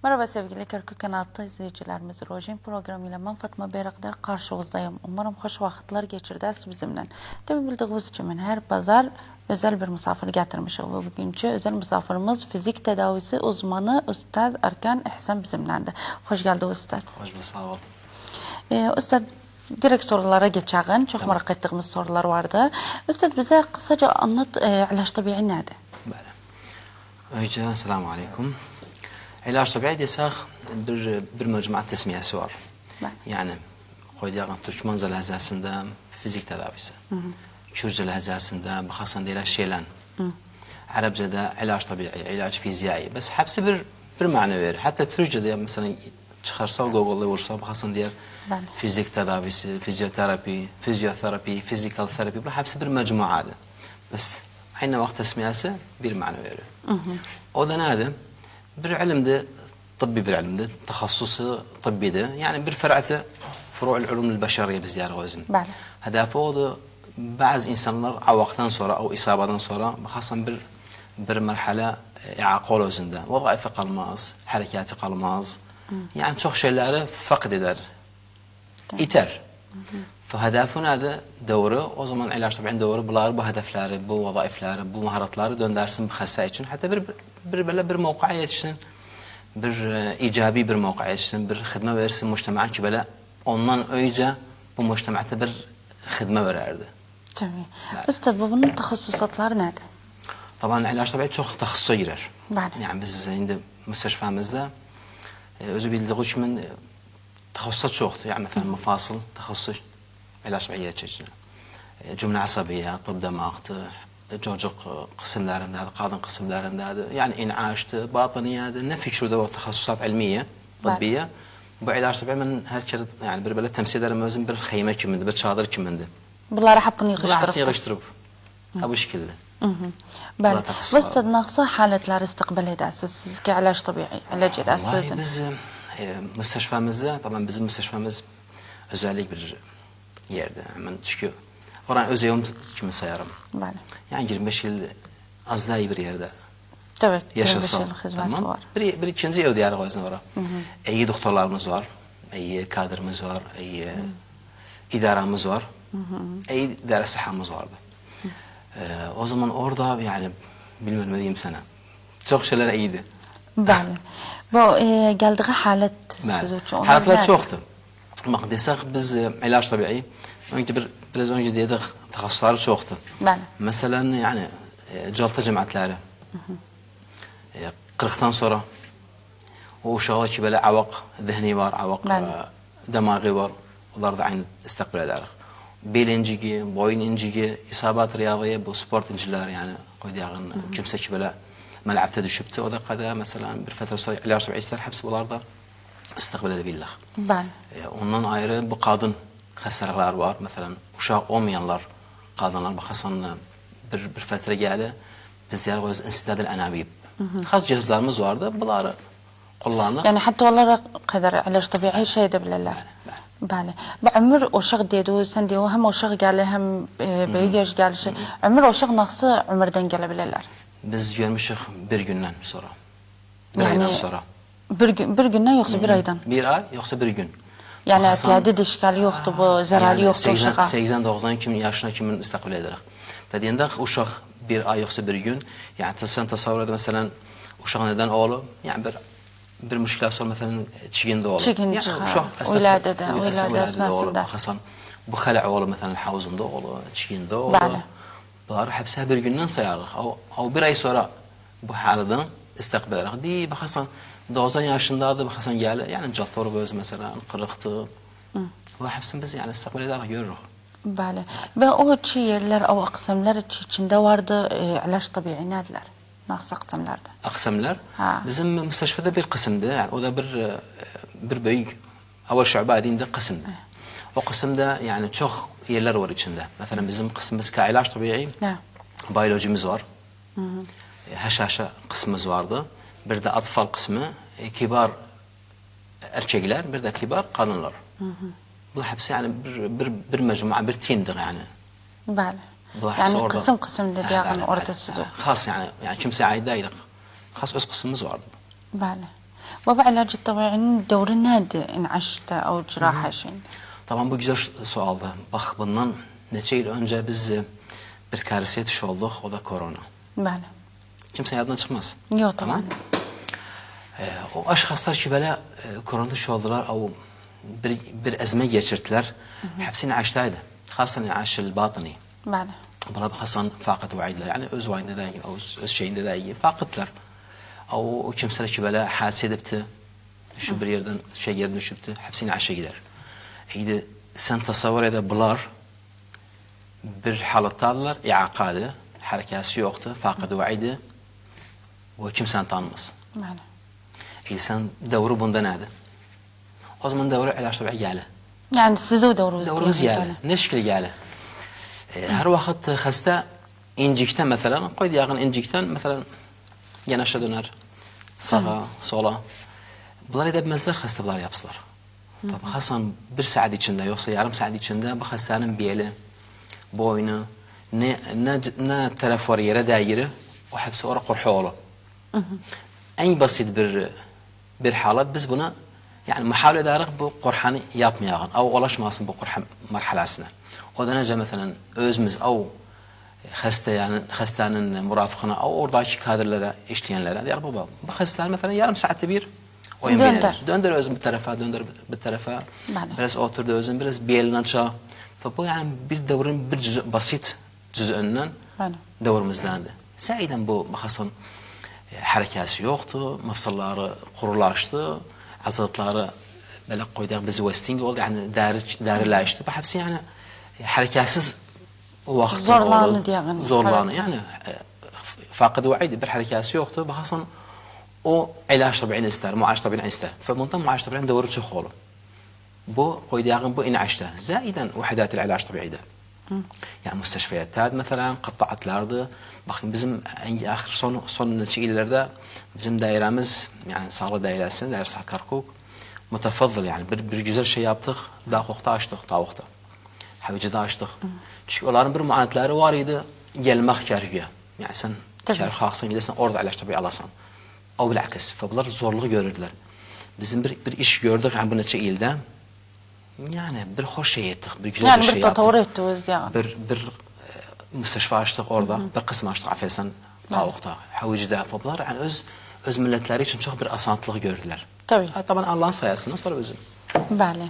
Merhaba sevgili Kerkük Kanalı izleyicilerimiz. Rojin programıyla ben Fatma Bayraktar karşınızdayım. Umarım hoş vakitler geçirdiniz bizimle. Tabi bildiğiniz için her pazar özel bir misafir getirmişim ve bugünkü özel misafirimiz fizik tedavisi uzmanı Üstad Erkan İhsan bizimlendi. Hoş geldin Üstad. Hoş bulduk, sağ ol. Üstad, direkt sorulara geçelim. Çok merak ettiğimiz sorular vardı. Üstad, bize kısaca anlat, ilaç tabi'i nedir? Önce selamun aleyküm. İlaç tabi'i desek bir mecmuat tesmiyesi var. Yani koyduğun Türkmen lehçesinde fizik tedavisi. Kürtçe lehçesinde bakarsan diğer şeyler. Arapçada ilaç tabi'i, ilaç fiziği. Bes hepsi bir mana verir. Hatta Türkçe'de mesela çıkarsa Google'da vursa bakarsan diğer fizik tedavisi, fizyoterapi, physical therapy. Bu hepsi bir mecmuadır. Bes aynı vakit tesmiyesi bir mana verir. O da nedir? Bir ilimde, tıbbi bir ilimde, tahassusu tıbbidir. Yani bir fer'ati furu'ul ulumul beşeriye biz diğer gözüm. Hedefi o da bazı insanlar avaktan sonra, o isabadan sonra bakarsan bir merhale i'akol özünde. Vazaife kalmaz, harekatı kalmaz. Yani çok şeyleri fakd eder. İter. فهدفنا هذا دوره o zaman ilaç tabi'in doğru bu hedefleri, bu vazaifleri, bu maharatları döndürsün bu hasta için. Hatta bir mevkiye yetişsin, bir icabi bir mevkiye yetişsin, bir hizmet versin mujtema'a ki böyle ondan önce bu mujtema'a bir hizmet verirdi. Tabii. Üstad, bunun tahassusatları nedir? Tabii ilaç tabi'i çok tahassusa girer. Yani biz şimdi müsteşfamızda özü bildiği için tahassusat çoktu. Yani mesela mufasıl tahassus ilaç tabi'i çeşitli. Cümle asabiye, tıp damağıtı, çocuk kısımlarında, kadın kısımlarında, yani in'aştı, batıniye'de, ne fikri de o tahassusat ilmiye, tıbbiye. Bu ilaç tabi'i ben her kere yani bir böyle temsil ederim özüm bir xeyme kimindi, bir çadır kimindi. Bunları hepsini yığıştırıp. Bunları yığıştırıp. Ha bu şekilde. Bəli. Üstad, nasıl haletler istikbal edersiniz? Siz ki ilaç tabi'i, ilaç edersiniz sözün. Biz müsteşfamızda, tabii bizim müsteşfamız özellik bir yerde. Çünkü oran öz evim kimi sayarım. Yani 25 yıl az daha iyi bir yerde. Evet, yaşasam. Tamam. Bir ikinci ev diyarı koysun oraya. İyi doktorlarımız var, iyi kadrımız var, iyi idaramız var, iyi idare sahamız vardı. O zaman orada yani bilmiyorum ne diyeyim sana. Çok şeyler iyiydi. Bəli. Bu geldiği halet siz için. Haletler çoktu. Bak desek biz ilaç tabi'i önce biraz önce dedik tahassusları çoktu. Mesela yani calta cemaatleri. 40'tan sonra o uşağı ki böyle avak zihni var, avak demağı var. Onlar da aynı istikbal eder. Bel incigi, boyun incigi, isabat riyadiyye, bu sport inciler yani koyduğun kimse ki böyle melabte düşüptü. O da kadar mesela bir fetre sonra ilaç tabi'i ister hepsi bunlar da istikbal edebilirler. Ondan ayrı bu kadın hastalıklar var. Mesela uşaq olmayanlar, kadınlar bakarsan bir fetre geldi. Biz yer koyuyoruz insidadil enabib. Xas cihazlarımız vardı. Bunları kullanır. Yani hatta onlara kadar ilaç tabi'i şey edebilirler. Bəli. Bu ömür uşaq dedi, sen diyor hem uşaq gəlir hem böyük yaş gəlir şey. Ömür uşaq nasıl ömürden gelebilirler? Biz görmüşük bir gündən sonra. Bir aydan sonra. Bir gündən yoksa bir aydan? Bir ay yoksa bir gün. Yani tədid işgali yoktu bu, zararı yoktu uşağa. 80-90 yaşına kimin istikbal ederek. Ve diyende uşaq bir ay yoksa bir gün. Yani sen tasavvur edin mesela uşaq neden oğlu? Yani bir müşkilat sonra mesela çigin doğulu. Çigin çıkar. Uyladı esnasında. Hasan bu khala oğlu mesela havuzunda oğlu, çigin doğulu. Bunlar hepsi bir günden sayarız. O bir ay sonra bu halden istikbal ederek. Diye Hasan 90 yaşındadır, Hasan gelir. Yani caltoru göz mesela kırıktı. Bunlar hepsini biz yani istikbal ederek görürüz. Bəli. Ve o yerler, o aksamlar içinde vardı ilaç tabi'i nediler? Nasıl aksamlarda? Aksamlar? Bizim müsteşfede bir kısımdı. Yani o da bir büyük hava şubadinde kısımdı. O kısımda yani çok yerler var içinde. Mesela bizim kısmımız ka ilaç tabi'i. Biyolojimiz var. Haşhaşa kısmımız vardı. Bir de atfal kısmı, kibar erkekler, bir de kibar kadınlar. Bu hepsi yani bir mecmua, bir timdir yani. Bəli. Yani kısım dedi yani orada siz o. Khas yani kimseye ait değil. Khas öz kısmımız vardı. Bəli. Baba ilacı tabiinin doğru nedir? İnşaatı او جراحة şeyin. Tamam bu güzel sualdı. Bak bundan neçə yıl önce biz bir karisiye düş olduk. O da korona. Bəli. Kimse yadından çıkmaz. Yok tamam. O aşkaslar ki böyle korona düş oldular. O bir ezme geçirdiler. Hepsini açtaydı. Hasan aşıl batını. Bəli. Buna Hasan fakat vaydılar. Yani öz vayında da iyi, öz şeyinde de iyi. Fakatlar. O kimseler ki böyle hadise edipti. Şu bir yerden yerden düşüptü. Hepsini aşağı gider. İyiydi. Sen tasavvur edebilir. Bir halatlarlar i'akadı. Harekası yoktu. Fakat vaydı. Ve kimsen tanımaz. Bəli. İnsan devru bunda neydi? O zaman devru ilaç tabi geldi. Yani siz o doğru Devrumuz geldi. Ne şekilde geldi? Her vakit hasta incikten mesela, koydu yakın incikten mesela yanaşa döner. Sağa, sola. Bunlar edemezler hastalar yapsılar. Tabi Hasan bir saat içinde yoksa yarım saat içinde bu hastanın beli, boynu, ne taraf var yere değiri o hepsi orada kurhu olur. En basit bir halat biz buna yani muhabbet ederek bu kurhanı yapmayalım. Av ulaşmasın bu kurhan marhalasına. O da nece mesela özümüz av hastanın murafıkına av oradaki kadrlara işleyenlere diyor baba bu hastane mesela yarım saatte bir oyun beğenir. Döndür özüm bir tarafa döndür bir tarafa. Biraz oturdu özüm biraz bir elini aça. Bu yani bir devrun bir cüzü basit cüzünden devrumuzdandı. Sahiden bu Hasan harekası yoktu, mafsalları kurulaştı, azatları böyle koyduğu bizi westing oldu yani derileşti. Bu hepsi yani harekasız vakti zorlanı diyelim. Zorlanı yani fakir vaydı bir harekası yoktu. Bu Hasan o ilaç tabiini ister, muaş tabiini ister. Fabundan muaş tabiini doğru çok olur. Bu koyduğun bu inşaatı. Zaiden vahdat ilaç tabiiydi. Yani müsteşfiyatlar mesela kattaatlardı. Bakın bizim ahir son neticelerde bizim dairemiz yani sağlık dairesi, daire Saat Karkuk mütefazzıl yani bir güzel şey yaptık. Dağukta açtık, tavukta. Havicide açtık. Çünkü onların bir muanetleri var idi. Gelmek gerekiyor. Yani sen kâr kalksın gidersen orada ilaç tabi alasın. O bilakis. Bunlar zorluğu görürdüler. Bizim bir iş gördük yani bu neticede. Yani bir hoş şey ettik, bir güzel yani bir şey yaptık. Yani bir tatavur ettiniz yani. Bir müsteşfa açtık orada, bir kısım açtık affedersen Tavuk'ta, Havicide. Bunlar yani öz milletleri için çok bir asanlık gördüler. Tabii. Tabii Allah'ın sayesinde sonra bizim. Bəli.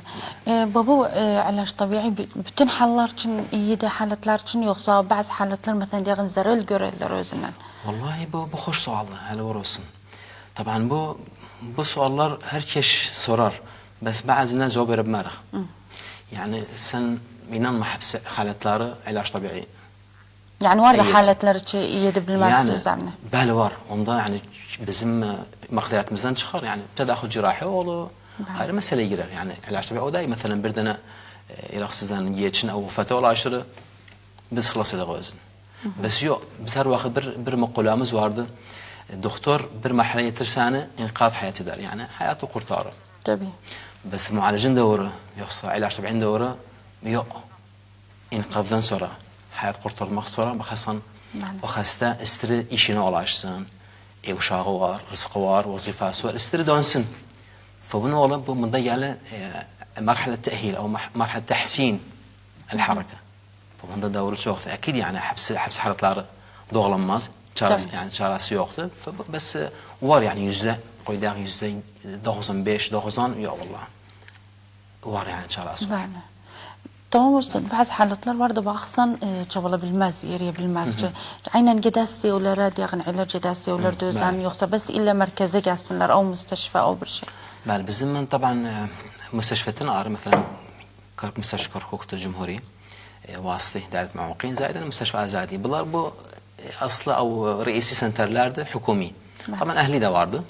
Baba ilaç tabii bütün hallar için iyi de halatlar için yoksa bazı halatlar mesela diyelim zarar görürler özünden. Vallahi bu hoş sualdı. Hele var olsun. Tabii bu sorular herkes sorar. Bes bazılarına cevap veremiyoruz. Yani sen inanma hepsi halatları ilaç tabii. Yani var da halatlar için iyi de bilmez yani, üzerine. Bəli var. Onda yani bizim makdiretimizden çıkar. Yani tedahül cirahi olur. Ayrı mesele girer. Yani ilaç tabii o da mesela bir tane ilaçsızdan geçin o vefata ulaşırı biz xılas edək özün. Bes yok. Biz her vakit bir makulamız vardı. Doktor bir merhale yetirsəni inqaz hayat eder. Yani hayatı kurtarır. Tabii. Bes mualecin doğru yoksa ilaç tabi'in doğru yok. İnqazdan sonra hayat kurtarmak sonra baxasan o hasta istiri işine ulaşsın. Ev uşağı var, rızkı var, vazifası var. İstiri dönsün. فبنو والله بمضيع مرحلة تأهيل أو مرحلة تحسين الحركة. فبنده دور شوقت أكيد يعني حبس حالتlar doğlanmaz. Çaresi yani çaresi yoktu. Bes var yani koyduğun %95-90 yok vallahi. Var yani çaresi. Var. Tamam usta bazı halatlar var da baksan çabalabilmez, yürüyebilmez. Aynen giderse onlara diyelim ilaç giderse onlar düzen yoksa bes illa merkeze gelsinler o müsteşfa o bir şey. بله بزمن طبعا مستشفياتنا أعرف مثلا مستشفى كركوك الجمهوري واسطي دائرة معوقين زائد المستشفى أزادي بلار بو أصلا أو رئيسي سنترلerde حكومي طبعا أهلي ده vardı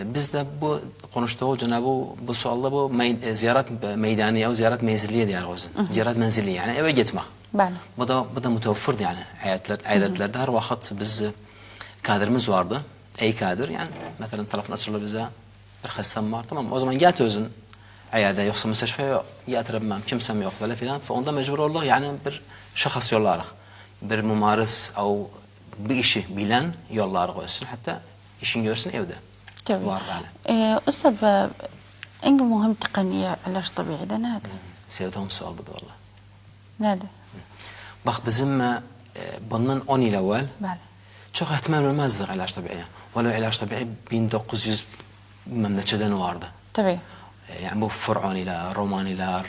biz de bu konuştuğu Cenab-ı bu sualda bu ziyaret meydaniye o ziyaret menzilliye diyor özün. Ziyaret menzilli yani eve gitmek. Bu da mütevfirdi yani ayetlerde her vakit biz kadrimiz vardı. Ey kadir yani mesela telefon açılır bize bir hastam var tamam o zaman get özün ayada yoksa müsteşfe yok getiremem kimsem yok böyle filan onda mecbur olduk yani bir şahıs yollarak bir mumaris o bir işi bilen yollarak olsun hatta işin görsün evde. tabii. Var böyle. Üstad en mühim tekniğe ilaç tabi'i de nerede? Sevdiğim sual bu da valla. Nerede? Bak bizim bundan 10 yıl evvel Bəli. çok ihtimal vermezdik ilaç tabiiye. Valla ilaç tabi'i 1900 memleçeden vardı. Tabii. Yani bu Fır'aniler, Romaniler,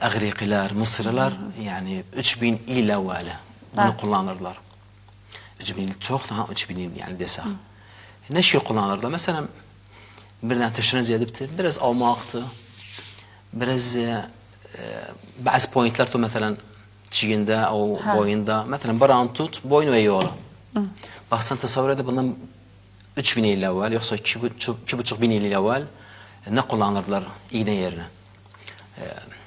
Agrikiler, Mısırlılar yani 3000 yıl evvel bunu kullanırlar. 3000 yıl çok daha 3000 yıl yani desek. Ne şey kullanırlar? Mesela birden teşhiriniz edipti, biraz almaktı, biraz bazı pointler tu mesela çiğinde o boyunda mesela baran tut boyun ve yolu. Bak sen tasavvur edip bundan 3000 yıl evvel yoksa 2,5 bin yıl evvel ne kullanırlar iğne yerine?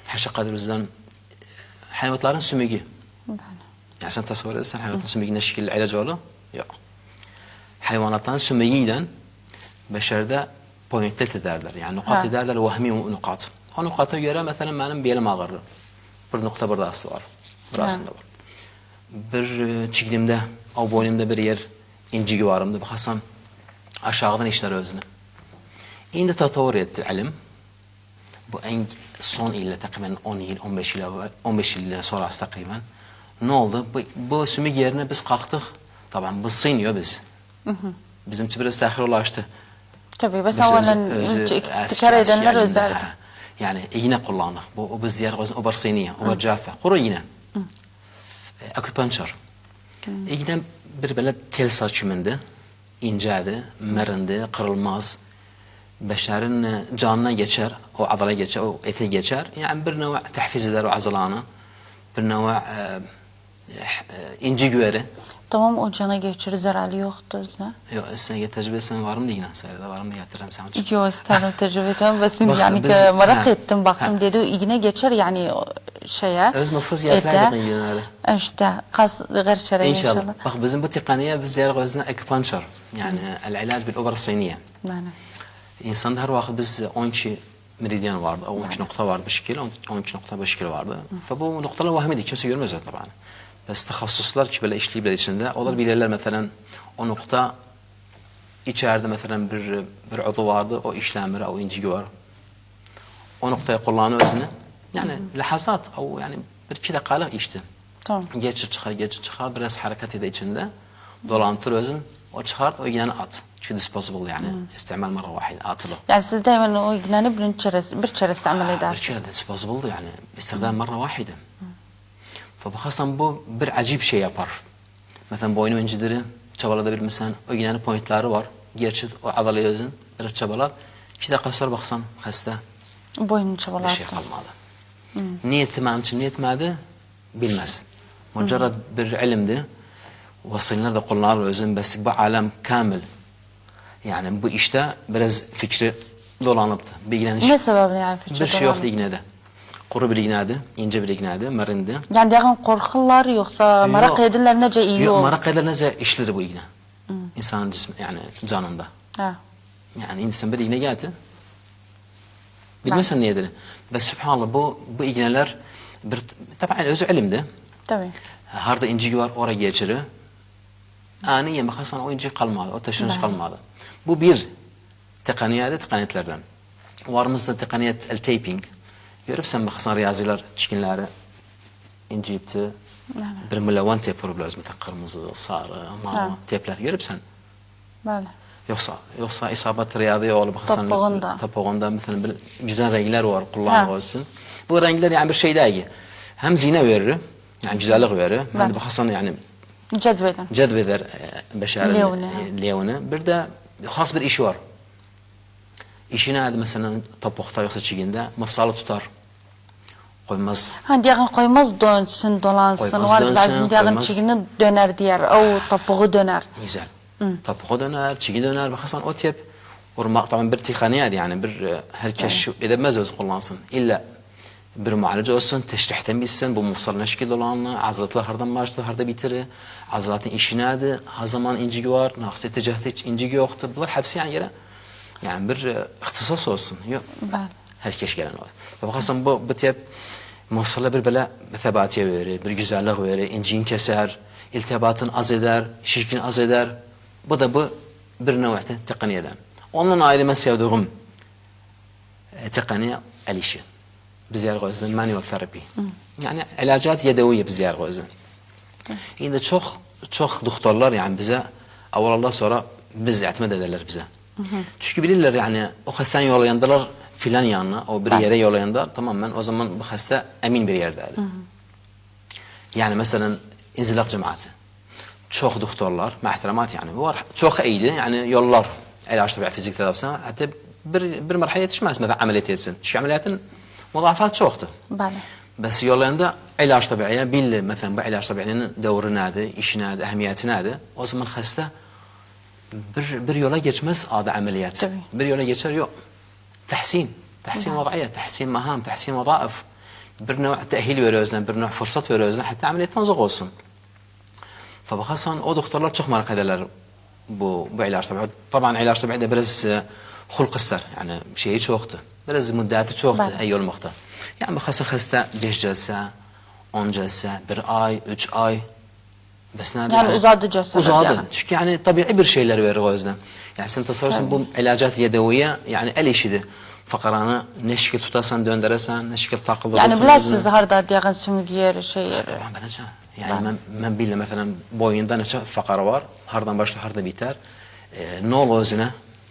Haşa kadar yüzden hayvanların sümüğü. Yani sen tasavvur edersen hayvanların sümüğü ne şekilde ilacı olur? Yok. Hayvanatların sümüğüyle beşerde pointet ederler. Yani nukat ederler, vahmi nukat. O nukata göre mesela benim bir yerim ağrır. Bir nokta burada aslı var. Burasında var. Bir çiğlimde, o boynumda bir yer incigi varımda. Bakarsam aşağıdan işler özünü. İndi tatavur etti ilim. Bu en son ile takriben 10 yıl, 15 yıl sonrası takriben. Ne oldu? Bu sümük yerine biz kalktık. Tabii biz sığınıyor biz. Bizim için biraz tahir ulaştı. Tabii. Biz havalan tekrar edenler özlerdi. Yani iğne kullandık. Bu biz diğer gözün obar sığınıyor, obar cafe. Kuru iğne. Akupunktur. İğne bir böyle tel saçımındı. İnceydi, merindi, kırılmaz. Beşerin canına geçer, o adala geçer, o ete geçer. Yani bir nevi tahfiz eder o azalanı. Bir nevi inci güveri. Tamam o cana geçirir, zararı yoktur. Yok, sen tecrübe etsen var mı diye. Seyrede var mı diye getiririm sana için. Yok, istedim tecrübe etmem. Besim yani merak ettim, baktım dedi iğne geçer yani şeye. Öz mufuz yerlerden iğneleri. İşte, kas gerçeğe inşallah. Bak bizim bu tekniğe biz diğer gözüne akupunktur. Yani el-ilaç bil-obra siniye. Yani. İnsanda her vakit biz 12 meridyen vardı, 12 nokta vardı bir şekilde, 12 nokta bir şekilde vardı. Bu noktalar vahmiydi, kimse görmez tabii. Bes tahassuslar ki böyle işleyipler içinde, onlar bilirler mesela o nokta içeride mesela bir udu vardı, o işlemir, o incigi var. O noktaya kullanıyor özünü. Yani lahazat, o yani bir iki dakikalık işti. Tamam. Geçir çıkar, biraz hareket ede içinde, dolantır özün, o çıkart, o iğneni at. Çünkü disposable yani, istimal marra vahid, atılı. Yani siz daimen o iğneni bir kere istimal Bir edersiniz. kere disposable yani, istihdam marra vahide. Fabakasan bu bir acip şey yapar. Mesela boynu incileri çabaladabilir misin? O iğnenin pointleri var. Gerçi o adalaya özün, biraz çabalar. 2 dakika sonra baksan hasta. Boynu çabalar. Bir şey kalmadı. Niyetim için niyetmedi bilmez. Mucarrad bir ilimdi. Vasılinler de kullanır özün. Bes bu alem kamil. Yani bu işte biraz fikri dolanıptı. Bir iğneniş. Ne sebeple yani fikri bir şey yoktu iğnede. Kuru bir iğneydi, ince bir iğneydi, merindi. Yani diğer korkular yoksa merak ederler nece iyi yok, olur? merak ederler nece işleri bu iğne. İnsanın cismi yani canında. Ha. Yani insan bir iğne geldi. Bilmesen niyedir. Bes subhanallah bu iğneler bir tabii özü ilimdi. Tabii. Harda incigi var oraya geçirir. Aniye bakasan o incigi kalmadı, o taşınış kalmadı. Bu bir tekniyetlerden. Varımızda tekniyet el taping. Görüpsen bakasan riyaziler çikinleri incipti. Bir mülevan tep vururlar. Mesela kırmızı, sarı, mavi tepler. Görüpsen. Böyle. Yoksa isabet riyadiye olup bakasan topuğunda mesela bir güzel renkler var kullanmak olsun. Bu renkler yani bir şey değil. Hem zine verir, yani güzellik verir. Hem de bakasan yani cezbeder beşerin levni. Bir de has bir işi var. İşi neydi mesela topukta yoksa çiğinde mafsalı tutar. Koymaz. Ha diğer koymaz dönsün, dolansın. Var bazı diğer çiğini döner diğer. O topuğu döner. Güzel. Topuğu döner, çiği döner. Bakasan o tip vurmak tabii bir tekniği yani bir herkes edemez öz kullansın. İlla bir muhalece olsun, teşrihten bilsin, bu mufsal ne şekilde olanı, azratlar hardan başladı, harda bitirir. Azratın işi neydi? Ha zaman incigi var, naksi tecahde hiç incigi yoktu. Bunlar hepsi yani yere yani bir ihtisas olsun. Yok. Herkes gelen olur. Bakasan bu tip mufsala bir böyle thebatiye verir, bir güzellik verir, inciğin keser, iltibatın az eder, şirkin az eder. Bu da bu bir nevahten tekniyeden. Ondan ayrı mən sevdiğim تقنية el işi. Bizler gözden manual terapi. Yani ilacat yedeviye bizler gözden. Yine çok doktorlar yani bize evvelallah sonra biz itimat ederler bize. Çünkü bilirler yani o hastaneye yollayandılar filan yanına, o bir yere yollayanda tamamen o zaman bu hasta emin bir yerdeydi. Yani mesela inzilak cemaati. Çok doktorlar, mahteremat yani var. Çok iyiydi yani yollar ilaç tabi fizik tedavisi. Hatta bir merhale yetişmez mesela ameliyat etsin. Çünkü ameliyatın mudafat çoktu. Bəli. Bes yollayanda ilaç tabiiye billi mesela bu ilaç tabiinin devri nedir, işi nedir, ehemmiyeti nedir? O zaman hasta bir yola geçmez adı ameliyat. Tabii. Bir yola geçer yok. Tahsin وضعية, tahsin maham, tahsin وظائف. Bir növ tehil veriyoruz, bir növ fırsat veriyoruz. Hatta ameliyattan uzak olsun. Fabakasan o doktorlar çok merak ederler bu ilaç tabiiye. Tabii ilaç tabiiye de biraz hulk ister. Yani şeyi çoktu. Biraz müddeti çoktu ey olmakta. Yani bakasın hasta 5 celse, 10 celse, 1 ay, 3 ay. Bes yani uzadı cesaret. Uzadı. Yani. Çünkü yani tabii bir şeyler verir o yüzden. Yani sen tasavvursun bu ilacat yedeviye yani el işidir. Fakaranı ne şekil tutarsan döndürürsen, ne şekil takılırsan. Yani bilirsiniz harda diyen sümük yeri, şey yeri. Tamam ben açam. Yani ben bildim mesela boyundan açam fakara var. Hardan başlar, harda biter. Ne olur özüne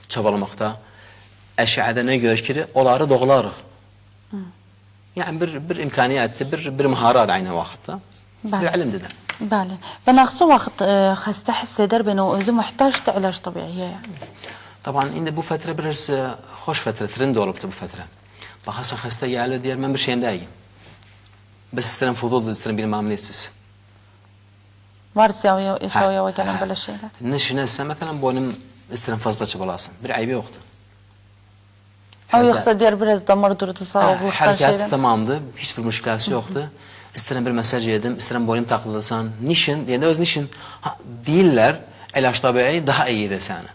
çabalamakta. Eşyada ne görüşkiri, onları doğularıq. Yani bir imkaniyatı, bir maharat aynı vakitte. Bir ilim dedi. Bəli. Ben aksı vakit hasta hisseder ben o özü muhtaç da ilaç tabiiye yani. Tabii indi bu fətrə biraz hoş fətrə, trend olubdu bu fətrə. Baxasan xəstə gəlir deyər mən bir şeyim deyim. Biz istəyirəm fuduldur, istəyirəm bir məmnuniyetsiz. Var ya gelen böyle şeyler. Neşinəsə məsələn boynum istəyirəm fazla çabalasın. Bir ayıbı yoxdur. Ama yoksa diğer biraz damar durdu sağlıktan şeyden. Hərəkət tamamdır, hiçbir müşkiləsi yoxdur. İstəyirəm bir mesaj yedim, istəyirəm boynum takılırsan. Nişin, deyəndə öz nişin deyirlər, ilaç tabiiyi daha iyidir səni.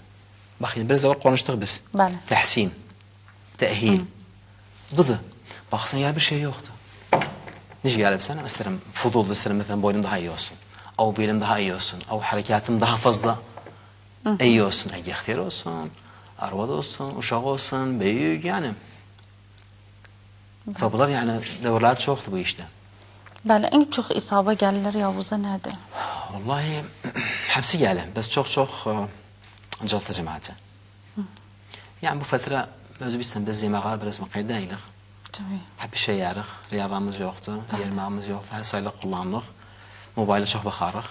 Bakın biraz evvel konuştuk biz. Bəli. Tahsin, tehil. Budur. Baksan ya bir şey yoktu. Nice gelip sana isterim fudulda isterim mesela boynum daha iyi olsun. Av belim daha iyi olsun. Av harekatım daha fazla iyi olsun. İhtiyar olsun. Arvad olsun, uşak olsun, büyük yani. Fabular yani devirler çoktu bu işte. Bəli, en çok isaba gelirler Yavuz'a nerede? Vallahi hepsi gelin. Biz çok Calta cemaati. Yani bu fətrə özü bilsən biz yeməğə biraz müqeyd deyilik. Tabii. Hep bir şey yarıq, riyadamız yoxdur, yerməyimiz yoxdur, hər sayılıq kullanırıq. Mobilə çox baxarıq.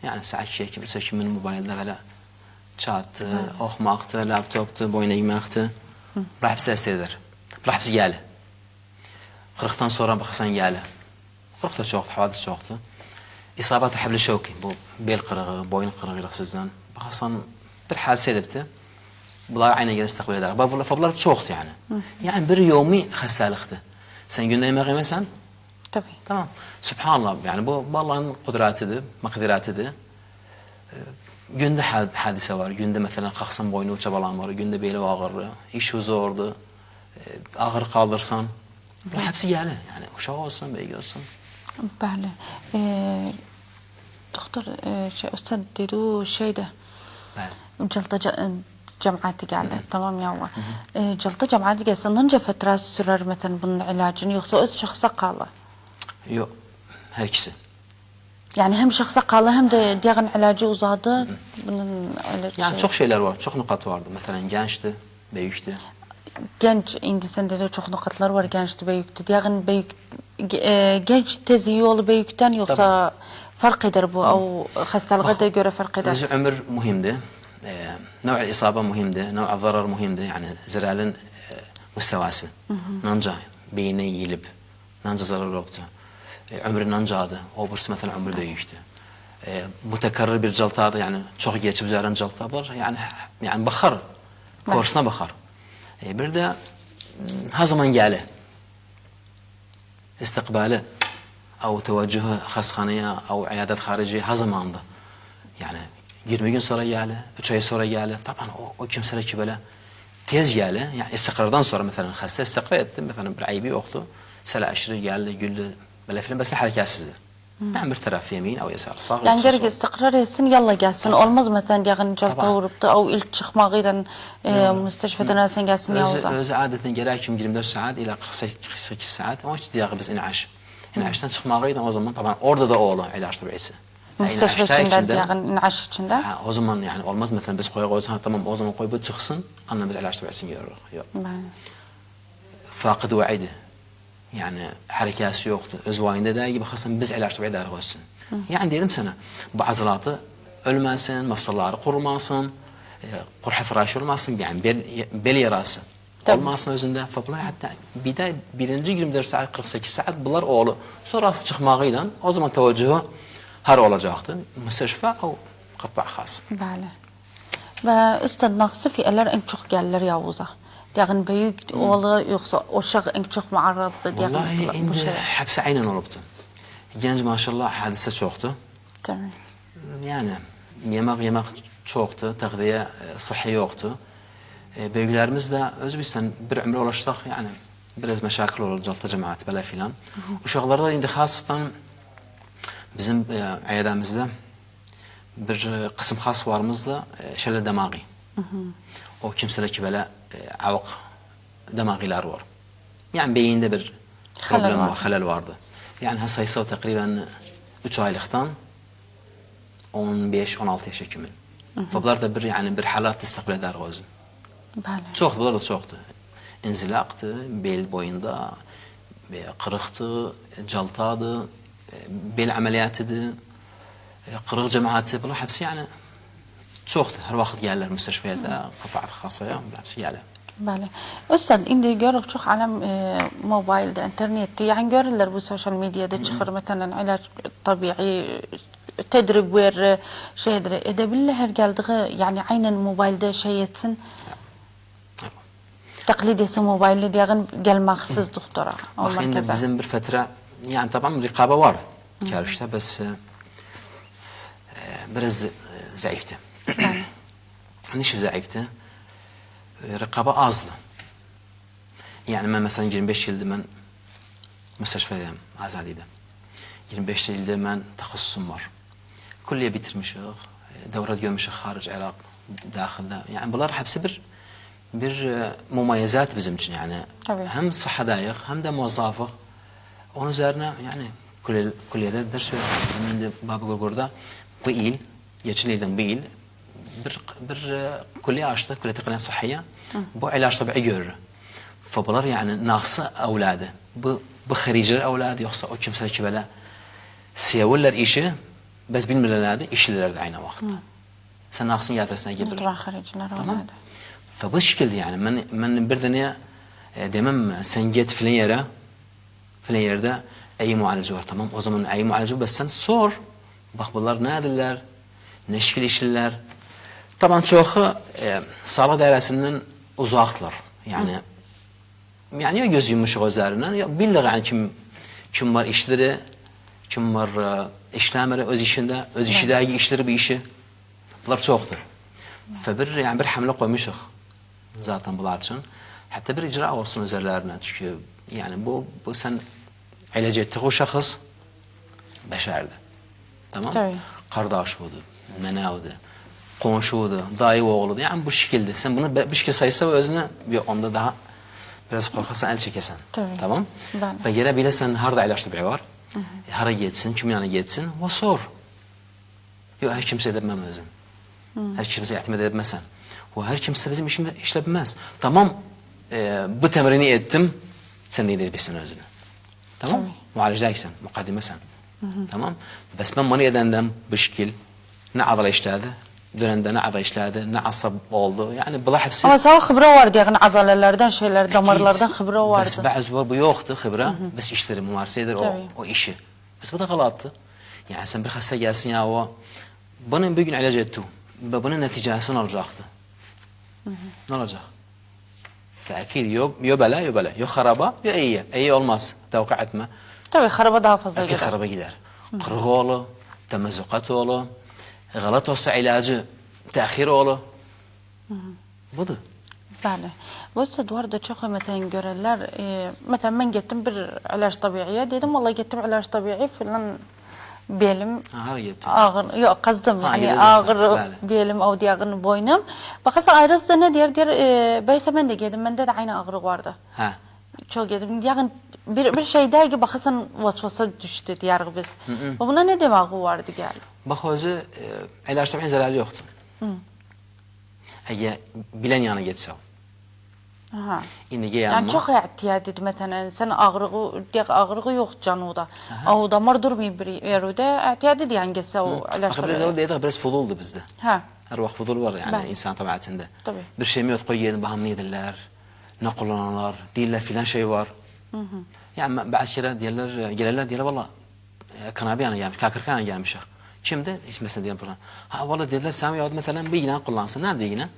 Yani saat 2-3 min mobildə belə çatdı, oxumaqdır, laptopdur, boyuna yeməkdir. Bunlar hepsi təsir edir. Bunlar hepsi gəlir. 40'dan sonra baxasan gəlir. 40 da çoxdur, havadis çoxdur. İsabat-ı həbli şevki, bu bel qırığı, boyun qırığı sizdən. Baxasan bir hadise edipti. Bunlar aynı yere istikbal eder. Bunlar çoxdur yani. Yani bir yomi hastalıktı. Sen günde yemek yemesen? Tabii. Tamam. Subhanallah yani bu Allah'ın kudretidir, makdiratidir. Günde hadise var. Günde mesela kalksan boynu çabalan var. Günde beli ağırlı, iş zordu. Ağır kaldırsan. Bunlar hepsi gelir. Yani uşaq olsun, beygi olsun. Bəli. Doktor, Ustad dedi şeyde. Calta cemaati geldi. Tamam ya. Calta cemaati gelse nınca فترة sürer mesela bunun ilacını yoksa öz şahsa kalır? Yok. Her ikisi. Yani hem şahsa kalır hem de diğer ilacı uzadı. Bunun öyle yani çok şeyler var. Çok nukat vardı. Mesela gençti, büyüktü. Genç indi sen de çok nukatlar var gençti, büyüktü. Diğer genç tezi yolu büyükten yoksa tabii. Fark eder bu او hastalığa da göre fark eder. Özü ömür mühimdi. نوع الإصابة مهمة، نوع الضرر مهمة يعني زرالن مستواسي. نانجا بيني يلب، نانجا zarar yoktu. Ömrü nancadı, o burası mesela ömrü büyüktü. Mütekerrir bir caltadı yani çok geçip üzerine calta var yani bakar, korsuna bakar. Bir de her zaman geli. İstikbali أو توجه خاصخانية أو عيادات خارجية her zamandı. Yani 20 gün sonra geldi, 3 ay sonra geldi. Tabii o kimseler ki böyle tez geldi. Yani istikrardan sonra mesela hasta istikrar etti. Mesela bir ayıbı yoktu. Sela aşırı geldi, güldü. Böyle filan bas hareketsizdi. Yani bir taraf yemin او يسار sağ Yani yoksa gerek sol. istikrar etsin, yalla gelsin. Olmaz mesela yani calta Tabii. vuruptu, o ilk çıkmağıyla müsteşfeden alsan gelsin Yavuz'a. Öz adeten gerekim 24 saat ila 48 saat. Ama işte diye biz in'aş. İn'aştan çıkmağıyla o zaman tabii orada da oğlu ilaç tabisi. Müsteşfe içinde, yani in'aş içinde. O zaman yani olmaz mesela biz koyuyoruz tamam o zaman koy bu çıksın. Anla biz ilaç tabisini görürük. Yok. Fakıd vaidi. Yani harekası yoktu. Öz vayinde de gibi hasan biz ilaç tabi idare olsun. Yani diyelim sana bu azılatı ölmesin, mafsalları kurulmasın, kurha fıraşı olmasın yani bel yarası olmasın özünde. Fakat hatta birinci 24 saat 48 saat bunlar oğlu. Sonrası çıkmağıyla o zaman teveccühü her olacaktı. Müsteşfa o katta khas. Bəli. Və üstad naqsı fi'ələr en çok gəlirlər Yavuz'a. Yani büyük oğlu yoksa uşaq en çok muarraddır Vallahi bu indi şey. hepsi aynen olubdu. Genç maşallah hadise çoktu. Tamam. Yani yemek çoktu, takviye sıhhi yoktu. Büyüklerimiz de Özbekistan bir ömre ulaşsak yani biraz meşakil olur calta cemaat böyle filan. Uşaklarda indi hasıtan bizim ayadamızda bir kısım has varımızda şöyle demağı. O kimseler ki böyle avuk demagiler var. Yani beyinde bir problem var, halal vardı. Yani sayısı takriben 3 aylıktan 15-16 yaşa kimin. Bunlar da bir halat istikbal eder özün. Çoxdu, bunlar da çoxdu. İnzilaktı, bel boyunda, kırıktı, caltadı, bel ameliyatıdı, kırık cemaati, bunlar hepsi yani çoxdu. Her vakit gelirler müsteşfiyede, kıtaat khasaya, hepsi gelirler. Bəli. Üstad, indi görürük çox aləm mobildə, internetdə, yəni görürlər bu sosial mediada çıxır, məsələn, ilaç tabii tedrib verir, şeydir. Edə bilirlər hər gəldiyi, yəni aynən mobildə şey etsin. Təqlid etsin mobildə deyəğin gəlməksiz doktora. Bak indi bizim bir fətrə, yani tamam rikabə var karışda, bəs biraz zayıftı. Niçin zayıftı? Rikabə azdı. Yani ben mesela 25 yıldır ben müsteşfedeyim, azadiydim. 25 yıldır ben takhasusum var. Külliye bitirmişik, devret görmüşük hariç Irak, dahilde. Yani bunlar hepsi bir mumayezat bizim için yani. Tabii. Hem sahadayık hem de muvazzafık. Onun üzerine yani külliyede ders veriyoruz. Bizim indi Baba Gurgur'da bu il, geçen ilden bu il bir külliye açtı, külliye tekniğe sıhhiye. Bu ilaç tabi'i görür. Fabular yani naksı evladı. Bu hariciler evladı yoksa o kimseler ki böyle siyavullar işi bes bilmirlerdi, işlilerdi aynı vakit. Sen naksın yadresine gelir. Mutlaka hariciler evladı. Fabu şekilde yani ben bir deneye demem sen git filan yerde iyi muhalece var tamam o zaman iyi muhalece bes sen sor. Bak bunlar nedirler, ne şekil işliler. Taban çoğu sağlık dairesinden uzaklar. Yani ya göz yumuşak özlerinden ya bilirler yani kim var işleri, kim var işlemleri öz işinde, öz işideki işleri bir işi. Bunlar çoğudur. Yani bir hamle koymuşuk zaten bunlar için. Hatta bir icra olsun üzerlerine çünkü yani bu sen ilaç ettiği o şahıs beşerdi. Tamam? Tabii. Kardeş oldu, nene oldu. Komşuydu, dayı oğludu. Yani bu şekilde. Sen bunu bir şekilde sayısa ve özüne onda daha biraz korkarsan el çekesen. Tabii. Tamam? Ve yine bilesen harda ilaç tabi'i var. Hara geçsin, kim yana geçsin ve sor. Yok her kimse edemem özün. Her kimse itimat edemezsen. O her kimse bizim işimde işlebilmez. Tamam bu temrini ettim. Sen de edebilirsin özünü. Tamam? Muhalejeysen, mukaddimesen. Tamam? Bes ben bunu edenden bu şekil ne adala işledi. Dönemde ne ada işledi, ne asab oldu. Yani bunlar hepsi... Ama sana xibra vardı yani adalarlardan, damarlardan xibra vardı. Bes bazı var bu yoktu xibra. Bes işleri mumarisidir o işi. Bes bu da galattı. Yani sen bir hasta gelsin ya o... Bunun bir gün ilaç etti. Ve bunun neticesi ne olacaktı? Ne olacak? Fakir yok bela, yok bela. Yok haraba, yok iyi. İyi olmaz. Tevkı etme. Tabii haraba daha fazla gider. Akil haraba gider. Kırık oğlu, temizzukat oğlu. Galat olsa ilacı tehir oğlu. Budur. Bəli. Bu istedvarda çox məsələn görürlər. Məsələn mən getdim bir ilaç tabiiyə dedim, vallahi getdim ilaç tabii filan belim Ağır ağır, yok kazdım yani yedim ağır sen, belim o diyağın boynum. Bakasa ayrıca ne diğer beyse ben de yedim, bende de aynı ağrı vardı. Ha. Çok yedim. Diyağın bir şeyde ki bakasın vasvasa düştü diyarı biz. Buna ne demek vardı gel? Bak özü ilaç tabi'in zararı yoktu. Eğer bilen yana geçse o. Aha. İndi Yani çok ihtiyat edin mesela sen ağrı yok canıda. O damar durmuyor bir yerde ihtiyat edin yani geçse o ilaç. Biraz o değil, biraz fuduldu bizde. Ha. Her vakit fudul var yani insan tabiatında. Tabii. Bir şey mi yok koyuyordun baham yedirler, ne kullananlar, değiller filan şey var. Yani bazı kere gelirler valla kanabi yana gelmiş, kakırkan yana gelmiş. Şimdi hiç mesela diyelim falan. Ha valla dediler sen ya mesela bir iğne kullansın. Nerede iğne?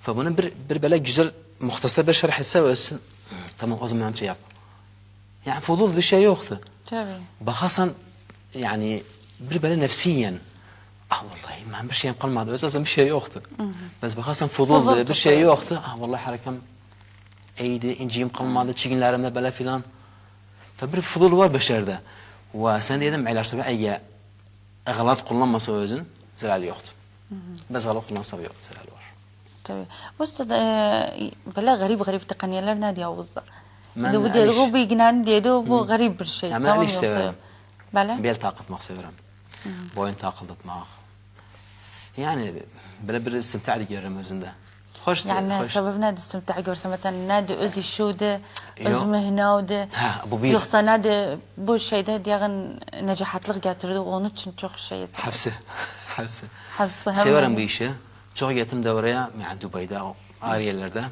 Fabunun bir böyle güzel muhtasar bir şerh etse ölsün. Tamam o zaman şey yap. Yani fudul bir şey yoktu. Tabii. Bakasan yani bir böyle nefsiyen. Ah vallahi ben bir şeyim kalmadı. Özellikle bir şey yoktu. Bes bakasan fudul bir şey yoktu. Ah vallahi harekam iyiydi. İnciyim kalmadı. Çiginlerimde böyle filan. Fa bir fudul var beşerde. Ve sen dedim ilaç tabi eğer غلط kullanmasa özün zararı yoktu. Bes غلط kullansa yok zararı var. Tabii. Usta böyle garip tekniğler ne diyor uzda? Bu diyor bu ilginen dedi bu garip bir şey. Tamam yoksa. Böyle? Bel takıltmak severim. Boyun takıltmak. Yani böyle bir istimta ediyorum özünde. Hoş yani sebep ne istimta görse mesela ne de öz işude, öz mehnavude. Yoksa ne de bu şeyde diğerin necahatlık getirdi onun için çok şey. Hapsi. Hapsi. Severim bu işi. Çok gittim devreye yani Dubai'de, ağır yerlerde.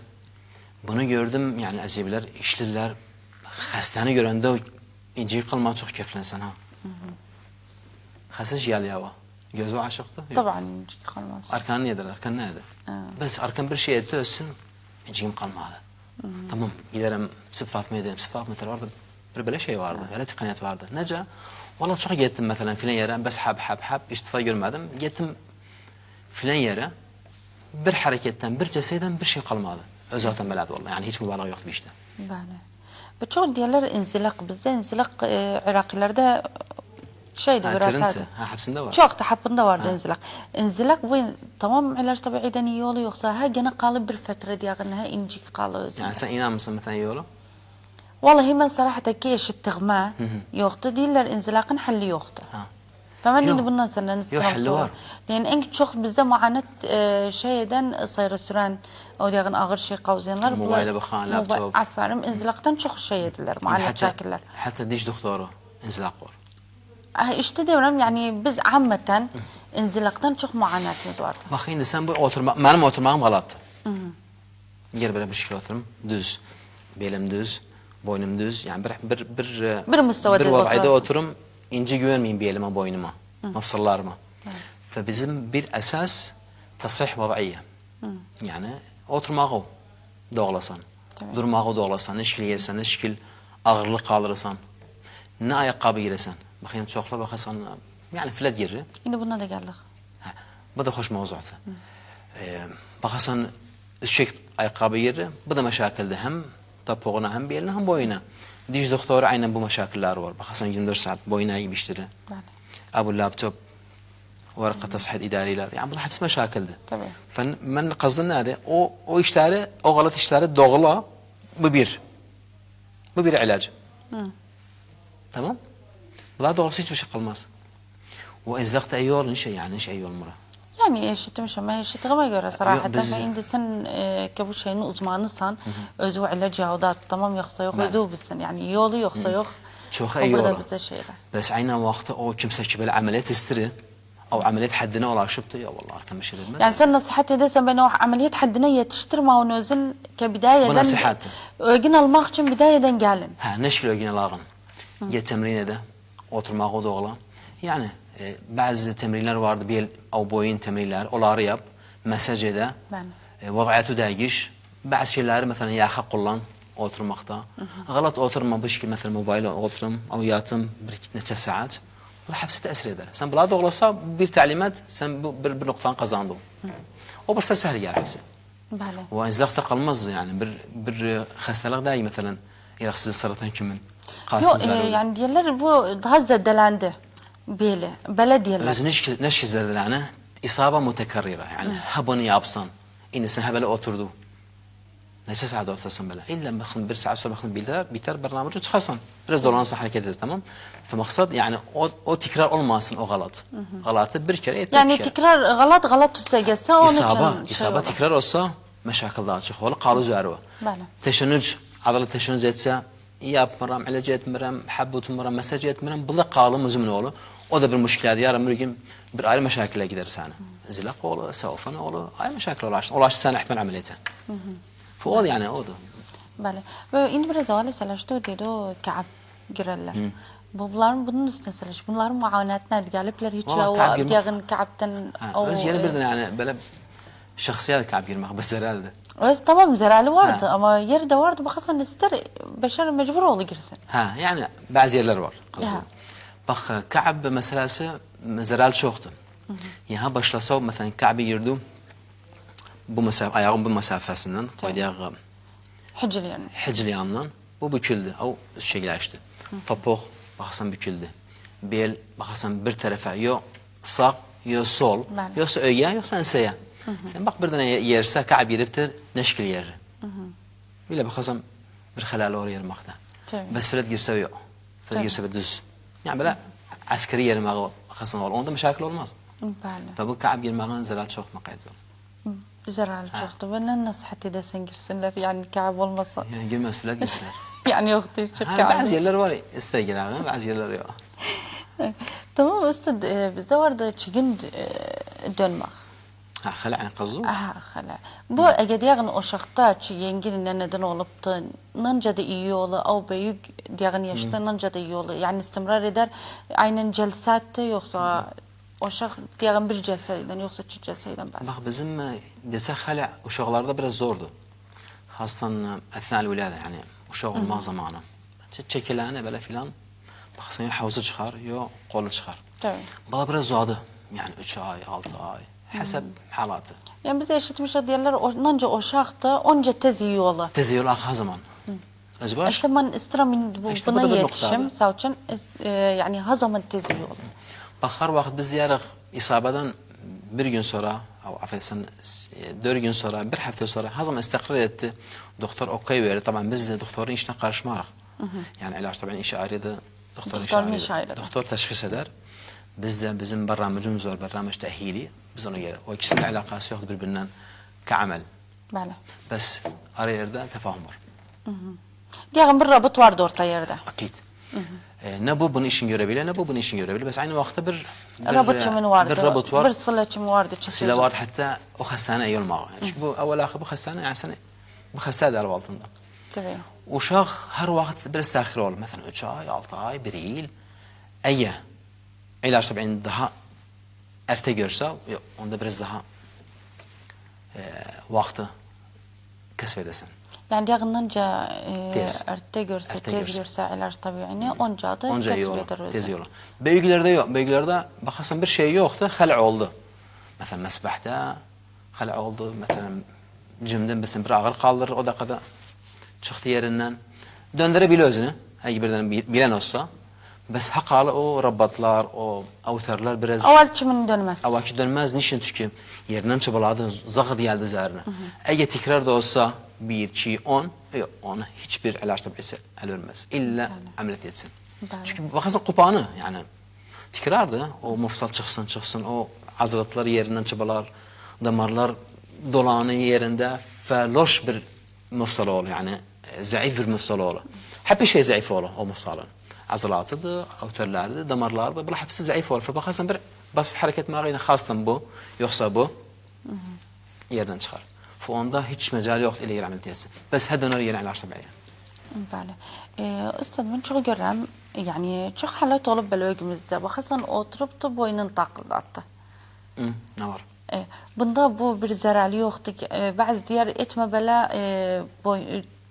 Bunu gördüm yani azibiler, işliler. Hastane görende inci kalma çok keyiflensen ha. Hasta jiyal yava. Gözü aşıktı. Tabii inci kalmaz. Arkan nedir? Arkan nedir? Bes arkan bir şey etti ölsün, inciyim kalmadı. Tamam giderim Sıt Fatma edelim. Sıt Fatma orada bir böyle şey vardı. Öyle tekniyet vardı. Nece? Vallahi çok gittim mesela filan yere. Bes hab istifa görmedim. Gittim filan yere. Bir hareketten, bir ceseden bir şey kalmadı. Zaten belad vallahi. Yani hiç mübalağa yoktu bir işte. Böyle. Bu çok diyorlar inzilak. Bizde inzilak Irakilerde şeydi biraz. Hapsinde var. Çok da hapında vardı inzilak. İnzilak bu tamam ilaç tabiiden iyi oluyor yoksa ha gene kalı bir fetre diyağın ha incik kalı. Yani sen inan mısın mesela iyi olur? Vallahi ben صراحة كي اشتغما yoktu değiller inzilakın halli yoktu. فمن اللي bundan sonra nistirahat. Yani en çok bizde muanet şeyden sayra süren o diyağın ağır şey kavzayanlar. Mobayla bakan, laptop. Aferin inzilaktan çok şey ediler muanet şakiller. Hatta diş doktoru inzilak var. İşte diyorum yani biz ammeten inzilaktan çok muanetimiz vardı. Bak şimdi sen bu benim oturmağım galattı. Yer böyle bir şekilde oturum düz. Belim düz. Boynum düz. Yani bir vaziyette oturum ince güvenmeyin bir elime boynuma. Mafsallarıma. Ve bizim bir esas tasrih vaziyye. Yani oturmağı doğlasan. Durmağı doğlasan. Ne şekil yersen, ne şekil ağırlık kaldırırsan. Ne ayakkabı giresen. Bakayım çokla bakasan yani filet yeri. Şimdi buna da geldik. Bu da hoş mevzuatı. Bakasan üstçek ayakkabı yeri. Bu da meşakilde hem topuğuna hem beline hem boyuna. Diş doktoru aynen bu meşakiller var. Bakasan 24 saat boyuna gibi işleri. Abu laptop, varaka tasahhid idariler. Yani bunlar hepsi meşakildi. Tabii. Ben kazdım nerede? O işleri, o galat işleri doğla. Bu bir. Bu bir ilaç. Tamam? Bunlar doğrusu hiçbir şey kalmaz. O izlakta iyi olun şey yani şey iyi olmura. Yani eşitmiş ama eşitliğime göre صراحة. Şimdi sen ki bu şeyin uzmanısan özü ilaç yağda tamam yoksa yok özü bilsin. Yani iyi oluyor yoksa yok. Çok iyi olur. Bes aynı vakti o kimse ki böyle ameliyat istiri. او عمليه حدنا ولا شبته يا والله كم شيء يعني سن نصيحتي ده بانه عمليات حدنا يتشتر ما ونزل كبدايه ونصيحات وجينا الماخشن بدايه قالن ها نشكل وجينا لاغن يا تمرين ده oturmağı doğla yani bazı temrinler vardı bir او boyun temrinler onları yap mesaj ede vaziyeti değiş bazı şeyleri mesela yaha kullan oturmakta غلط oturma bu şekilde mesela mobilde oturum او yatım bir neçe saat bu hepsi tesir eder. Sen buna doğrulsa bir talimat sen bir noktadan kazandın. O bir sehel gelir hepsi. Ve izlakta kalmaz yani bir hastalık dahi mesela ilaçsız saratan kimin Yok yani diyorlar bu daha zedelende. Böyle. Böyle diyorlar. Öz neşki zedelene isaba mutekarrira. Yani ha bunu yapsan. İnsan ha böyle oturdu. Neyse saat otursan böyle. İlla bakın bir saat sonra bakın biter barnamijı çıkarsan. Biraz dolanırsa hareket ederiz tamam. Maksat yani o tekrar olmasın o galat. Galatı bir kere etmek yani tekrar galat tutsa gelse onun için İsaba tekrar olsa meşakil daha çok olur. Kalı üzeri o. Teşenüc, adalet teşenüc etse yapmıram, ilacı etmiram, habbu etmiram, mesaj etmiram. Bu da kalı müzmin olur. O da bir müşkilat. Yarın bir gün bir ayrı meşakile gider sana. Zilak olur, sevfan olur. Ayrı meşakil ulaştın. Ulaştı sana ihtimal ameliyete. فهو يعني هو ده. Bəli. Və indi biraz evvel söyləşdi dedi o Ka'b girərlər. Bunların üstüne söyləş. Bunların muayenetine gəliblər hiç ya o yağın Ka'b'dan o. Öz yeni birden yani böyle şahsiyet Ka'b girmek bes herhalde. Evet tamam zerali vardı ama yeri de vardı. Bakırsan ister beşer mecbur oğlu girsin. Ha yani bazı yerler var. Bak Ka'b meselesi zeral çoktu. Yani başlasa mesela Ka'b'i girdi. Bu mesafe ayağın bu mesafesinden koyduğu Hicr bu büküldü. O şeyleşti. Topuk baksan büküldü. Bel baksan bir tarafa yo sağ yo sol yoksa öye yoksa enseye. Sen bak birden yerse Ka'b yeriptir neşkil yer. Bile baksan bir halal oraya yermakta. Bes filet girse yok. Filet girse düz. Yani böyle askeri yermek baksan olur. Onda meşakil olmaz. Fabu Ka'b yermeğin zarar çok makaydı. Zarar çoktu. Ben nasihat edersen girsinler yani Ka'b olmasa. Yani girmez filan girsinler. yani yok değil. Bazı yerler var ister girer bazı yerler yok. Tamam Üstad bizde vardı çiğin dönmek. Ha خلع قصده؟ خلع. Bu eğer yani o şartta çiğin neden olup da nanca da iyi olur o büyük yani yaşta nanca da iyi olur. Yani istimrar eder aynen celsatte yoksa o şark diğer bir celseden yoksa çift celseden bas. Bak bizim dese خلع وشغلlarda biraz zordu. Hastan اثناء الولاده yani o şov olmaz zamanı. Çekilene böyle filan baksan ya havuzu çıkar ya kolu çıkar. Tabii. Bu biraz zordu. Yani 3 ay 6 ay. Hasep halatı. Yani biz eşitmiş diyorlar onca o şarkta onca tez iyi olur. Tez iyi olur her zaman. Özbaş? İşte ben isterim buna yetişim. Savçın yani her zaman tez iyi olur. Bak her vakit biz diyerek isabeden bir gün sonra affedersin 4 gün sonra bir hafta sonra her zaman istikrar etti. Doktor okey verdi. Tabii biz de doktorun işine karışmarak. Yani ilaç tabii işi ayrıydı. Doktorun işi ayrıydı. Doktor teşhis eder. Biz de bizim barnamijimiz var. Barnamij tehili. Biz ona göre. O ikisinin alakası yoktur birbirinden ka'amel. Bəli. Bes arı yerde tefahüm var. Diyelim bir rabıt vardı orta yerde. Akid. Ne bu bunu işin görebilir ne bu bunu işin görebilir. Bes aynı vakti bir rabıtçımın vardı. Bir rabıt var. Bir sılaçım vardı. Sıla vardı hatta o hastane iyi olmağı. Çünkü bu evvel ahir bu hastane yani sene bu hastane der altında. Tabii. Uşaq her vakit biraz tahir olur. Mesela 3 ay, 6 ay, 1 yıl. Eğer ilaç tabii daha erte görse onda biraz daha vakti kesbedesin. Yani diğerinden erte görse, tez görse ilaç tabii yani onca da kesbeder. Tez olur. Büyüklerde yok. Büyüklerde bakarsan bir şey yoktu. Hal'a oldu. Mesela mesbahta hal'a oldu. Mesela cümden mesela bir ağır kaldırır. O dakikada çıktı yerinden. Döndürebilir özünü. Eğer birden bilen olsa. Bes hakalı o rabatlar, o avtarlar biraz... Avval kimin dönmez? Avval dönmez. Niçin? Çünkü yerinden çıbaladı. Zahı geldi üzerine. Eğer tekrar da olsa 1, 2, 10 ona hiçbir ilaç tabisi ölmez. İlla ameliyat etsin. Çünkü bakarsan kupağını yani tekrardı. O mufsal çıksın. O azılatlar yerinden çıbalar. Damarlar dolanı yerinde. Feloş bir mufsal olur. Yani zayıf bir mufsal olur. Hep şey zayıf olur o mufsalın. Azalatıdır, avtarlardır, damarlardır. Bunlar hepsi zayıf olur. Fakat bir basit hareket mağayla khastan bu, yoksa bu yerden çıkar. Onda hiç mecal yok ile yer ameliyat etsin. Bes her döner yer ilaç tabiiye. Bəli. Üstad ben çok görürüm. Yani çok halat olup bölümümüzde. Bakırsan oturup da boynunu takıldattı. Ne var? Bunda bu bir zararı yoktu. Bazı diğer etme böyle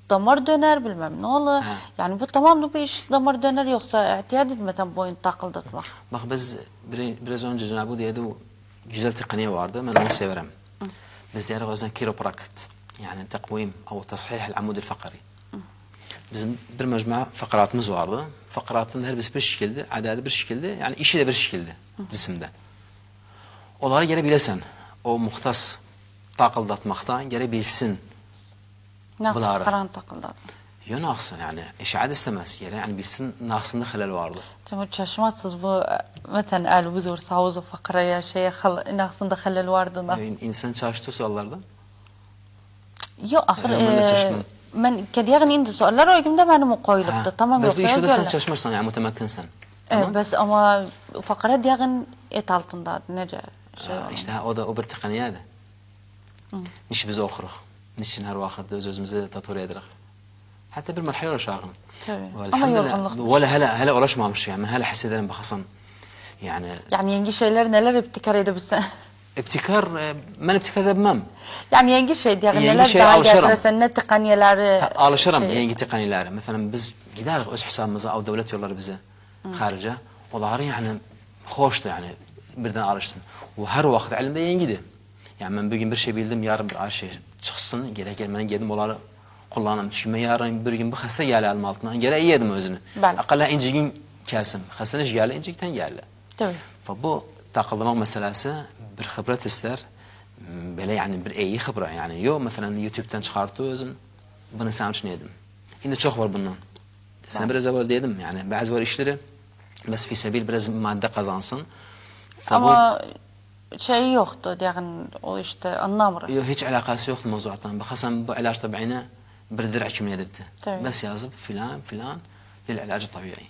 damar döner bilmem ne olur. Yani bu tamamı bir iş damar döner yoksa ihtiyat etmeden boyun takıldatmak. Bak biz biraz önce Cenab-ı diyedi güzel tekniği vardı. Ben onu severim. Biz diyerek o yüzden kiroprakt. Yani takvim او تصحيح العمود الفقري. bizim bir mecmua fakaratımız vardı. Fakaratın her birisi bir şekilde, adedi bir şekilde, yani işi de bir şekilde cisimde. Onları gene bilesen, o muhtas takıldatmaktan gene bilsin. Nasıl Bunları. fakaran takıldatma? Yok naksı yani, işaret istemez. Gene yani bilsin naksında halel vardı. Cemil şaşmazsınız bu mesela el-vuzur, savuz, fakaraya, naksında halel vardı. İnsan çalıştığı suallardan. Yok, ahir Ben de çalışmam. ben kediyen indi sorular o günde benim koyuluptu. Tamam Bes yoksa bir işi de sen göller. çalışmazsan yani mütemekkinsen. Tamam. Bes ama fakara diyen et altında nece şey. İşte o bir tekniğiydi. Niş biz okuruk. Niçin her vakit özümüze tatور ederek. Hatta bir merhale ulaşağım. Ama yorgunluk. Valla hala ulaşmamış yani. Hala hissederim bakasam. Yani Yengi şeyler neler iptikar edebilsen. ابتكار ben iptikar edemem. Yani yengi şey diyen Yengi neler şey daha alışırım. getirsen ne tekniyeleri. Alışırım yengi tekniklere. Mesela biz gideriz öz hesabımıza o devlet yolları bize harica. Onları yani hoştu yani birden alışsın. Bu her vakit elimde yengiydi. Yani ben bugün bir şey bildim yarın bir şey çıksın gerek gelmeden geldim onları kullanım. Çünkü yarın bir gün bir hasta geldi elim altından. Gerek yedim özünü. Akalla incigin kesim. Hastanış geldi incikten geldi. Tabii. Bu takılmak meselesi bir xibret ister. Böyle yani bir iyi xibra yani. Yok mesela YouTube'dan çıkarttı özün. Bunu sen için yedim. Yine çok var bundan. Sen biraz evvel dedim yani bazı var işleri. Bes fi sebil biraz madde kazansın. Ama şey yoktu yani o işte anlamır. Yok hiç alakası yoktu mevzuattan. Bakasam bu ilaç tabiine bir dirع كمية edipti. Bes yazıp filan filan للعلاج الطبيعي.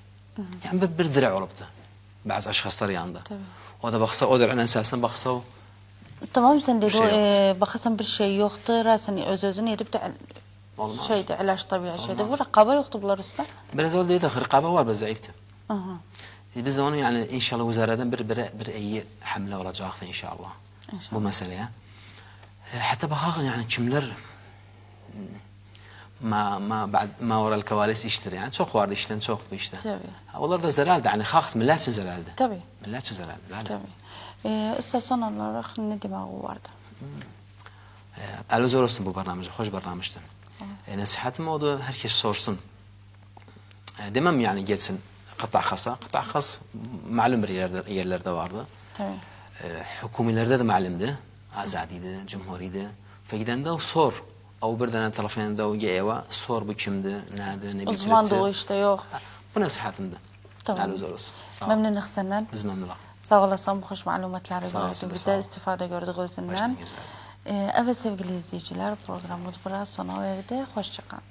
Yani bir dirع oluptu. Bazı aşkaslar yanında. O da baksa o dir'in esasına baksa o. Tamam sen dedi bakasam bir şey yoktu. Rasen özünü edip de şeydi ilaç tabii şeydi. Bu rakaba yoktu bunlar üstüne. Biraz öyle dedi. Rakaba var bez zayıftı. Biz onu yani inşallah vizareden bir iyi hamle olacaktı inşallah. Bu meseleye. Hatta bakın yani kimler ما وراء الكواليس iştir yani çok vardı işten çok bu işte. Tabii. Onlar da zarardı yani halk millet için zarardı. Tabii. Millet için zarardı. Tabii. İstersen olarak ne demağı vardı? Elvizor olsun bu barnamıcı, hoş barnamıçtı. Nasihatim oldu herkes sorsun. Demem yani geçsin kıta khasa. Kıta khas malum bir yerlerde vardı. Tabii. Hükümelerde de malumdu. Azadiydi, cumhuriydi. Fegiden de sor. او بردنا طرفين ذا وجاوا صور بكمده نادى نبي uzman da o işte yok. Bu nasihatimdi. Tamam. Memnun senden. Biz memnunlar. Sağ olasın bu hoş malumatları verdin. Biz de istifade gördük özünden. Evet sevgili izleyiciler programımız biraz sona erdi. Hoşça kalın.